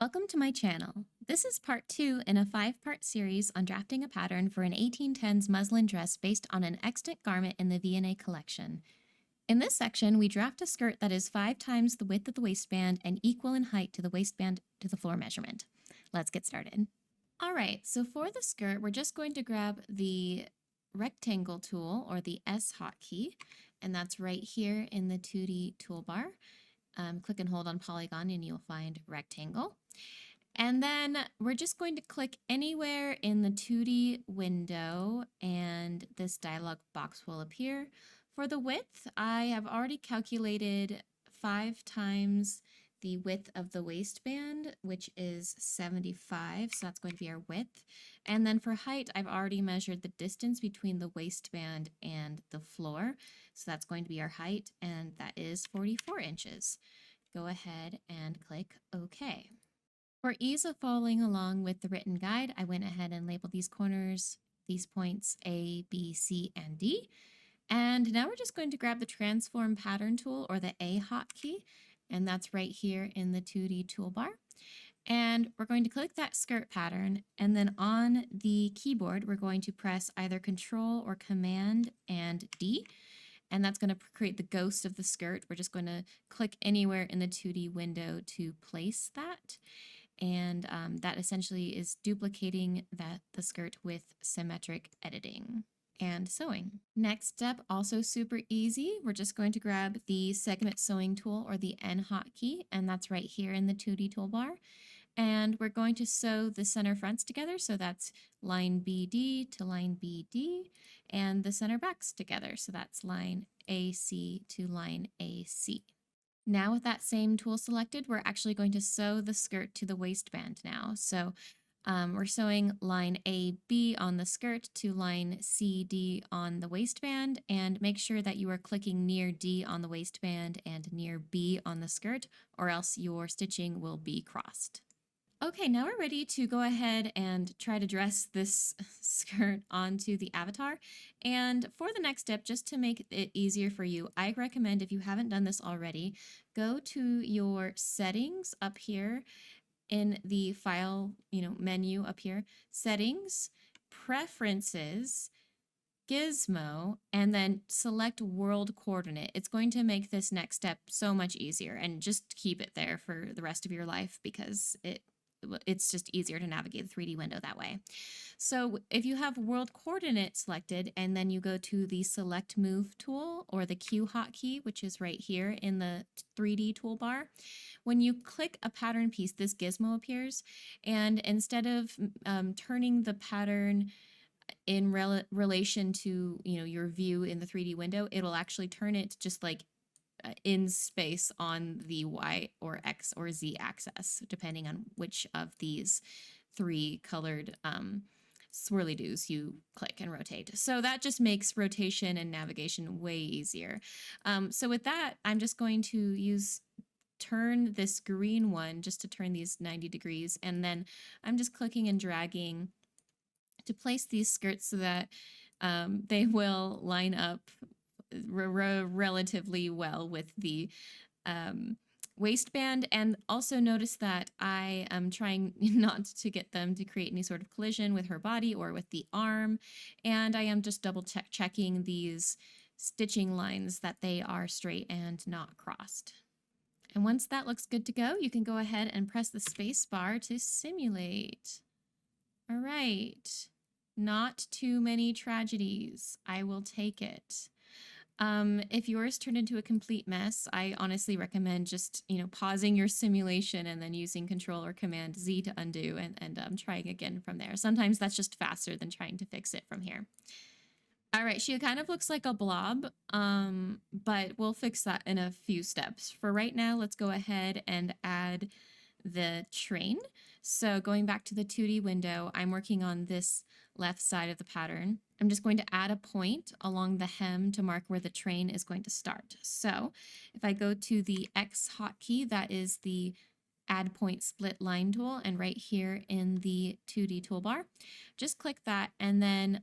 Welcome to my channel. This is part 2 in a 5-part series on drafting a pattern for an 1810s muslin dress based on an extant garment in the V&A collection. In this section, we draft a skirt that is 5 times the width of the waistband and equal in height to the waistband to the floor measurement. Let's get started. All right, so for the skirt, we're just going to grab the rectangle tool or the S hotkey, and that's right here in the 2D toolbar. Click and hold on polygon and you'll find rectangle. And then we're just going to click anywhere in the 2D window and this dialog box will appear. For the width, I have already calculated 5 times the width of the waistband, which is 75, so that's going to be our width. And then for height, I've already measured the distance between the waistband and the floor, so that's going to be our height, and that is 44 inches. Go ahead and click OK. For ease of following along with the written guide, I went ahead and labeled these corners, these points A, B, C, and D. And now we're just going to grab the transform pattern tool or the A hotkey, and that's right here in the 2D toolbar. And we're going to click that skirt pattern, and then on the keyboard, we're going to press either Control or Command and D, and that's going to create the ghost of the skirt. We're just going to click anywhere in the 2D window to place that. And that essentially is duplicating the skirt with symmetric editing and sewing. Next step, also super easy. We're just going to grab the segment sewing tool or the N hotkey, and that's right here in the 2D toolbar. And we're going to sew the center fronts together. So that's line BD to line BD, and the center backs together. So that's line AC to line AC. Now with that same tool selected, we're actually going to sew the skirt to the waistband now. So we're sewing line AB on the skirt to line CD on the waistband, and make sure that you are clicking near D on the waistband and near B on the skirt, or else your stitching will be crossed. Okay, now we're ready to go ahead and try to dress this skirt onto the avatar. And for the next step, just to make it easier for you, I recommend, if you haven't done this already, go to your settings up here in the file, menu up here, settings, preferences, gizmo, and then select world coordinate. It's going to make this next step so much easier, and just keep it there for the rest of your life because it's just easier to navigate the 3D window that way. So if you have world coordinate selected and then you go to the select move tool or the Q hotkey, which is right here in the 3D toolbar, when you click a pattern piece, this gizmo appears, and instead of turning the pattern in relation to your view in the 3D window, it'll actually turn it just like in space on the Y or X or Z axis, depending on which of these 3 colored swirly-doos you click and rotate. So that just makes rotation and navigation way easier. So with that, I'm just going to turn this green one just to turn these 90 degrees, and then I'm just clicking and dragging to place these skirts so that they will line up relatively well with the waistband. And also notice that I am trying not to get them to create any sort of collision with her body or with the arm, and I am just double checking these stitching lines that they are straight and not crossed. And once that looks good to go, you can go ahead and press the space bar to simulate. All right, not too many tragedies. I will take it. If yours turned into a complete mess, I honestly recommend just, pausing your simulation and then using Control or Command Z to undo and trying again from there. Sometimes that's just faster than trying to fix it from here. All right, she kind of looks like a blob, but we'll fix that in a few steps. For right now, let's go ahead and add the train. So going back to the 2D window, I'm working on this left side of the pattern. I'm just going to add a point along the hem to mark where the train is going to start. So if I go to the X hotkey, that is the add point split line tool, and right here in the 2D toolbar, just click that, and then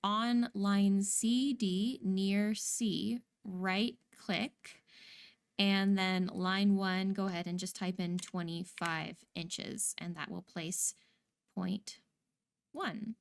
on line CD near C, right click And then line 1, go ahead and just type in 25 inches, and that will place point 1.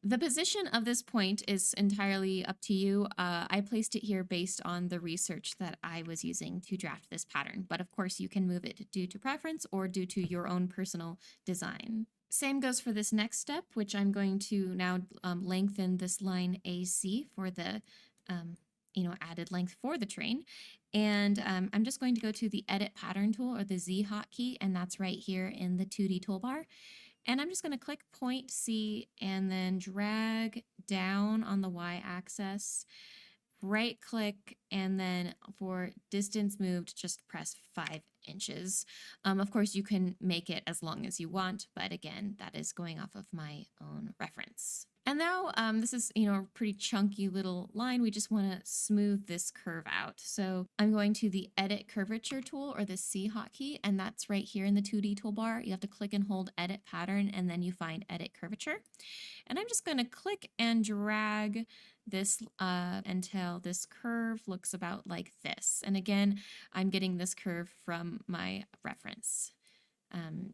The position of this point is entirely up to you. I placed it here based on the research that I was using to draft this pattern, but of course you can move it due to preference or due to your own personal design. Same goes for this next step, which I'm going to now lengthen this line AC for the added length for the train. And I'm just going to go to the Edit Pattern tool, or the Z hotkey, and that's right here in the 2D toolbar. And I'm just going to click point C and then drag down on the y-axis, right click, and then for distance moved, just press 5 inches. Of course, you can make it as long as you want, but again, that is going off of my own reference. And now this is, a pretty chunky little line. We just want to smooth this curve out. So I'm going to the Edit Curvature tool, or the C hotkey, and that's right here in the 2D toolbar. You have to click and hold Edit Pattern, and then you find Edit Curvature. And I'm just going to click and drag this until this curve looks about like this. And again, I'm getting this curve from my reference.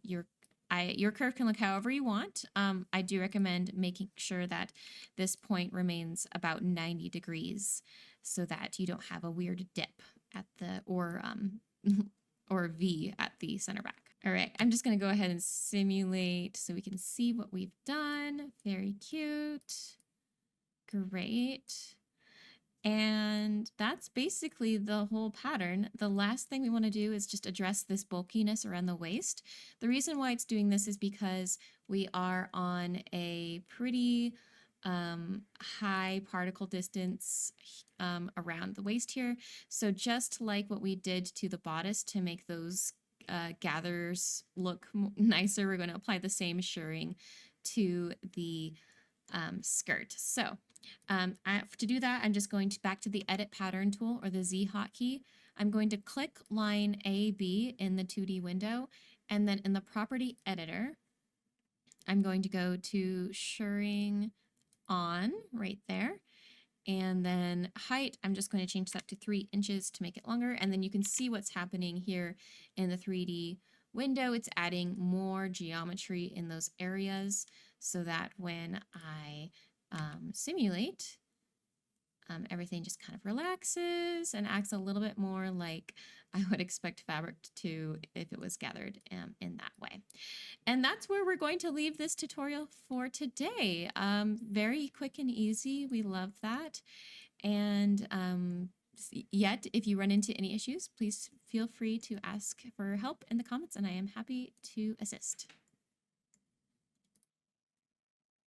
Your curve can look however you want. I do recommend making sure that this point remains about 90 degrees so that you don't have a weird dip at the, or V at the center back. All right, I'm just gonna go ahead and simulate so we can see what we've done. Very cute. Great. And that's basically the whole pattern. The last thing we want to do is just address this bulkiness around the waist. The reason why it's doing this is because we are on a pretty high particle distance around the waist here. So just like what we did to the bodice to make those gathers look nicer, we're going to apply the same shirring to the skirt. So to do that, I'm just going back to the Edit Pattern tool, or the Z hotkey. I'm going to click line AB in the 2D window, and then in the Property Editor, I'm going to go to Shirring On right there. And then height, I'm just going to change that to 3 inches to make it longer. And then you can see what's happening here in the 3D window. It's adding more geometry in those areas so that when I simulate, everything just kind of relaxes and acts a little bit more like I would expect fabric to if it was gathered in that way. And that's where we're going to leave this tutorial for today. Very quick and easy. We love that. And yet, if you run into any issues, please feel free to ask for help in the comments, and I am happy to assist.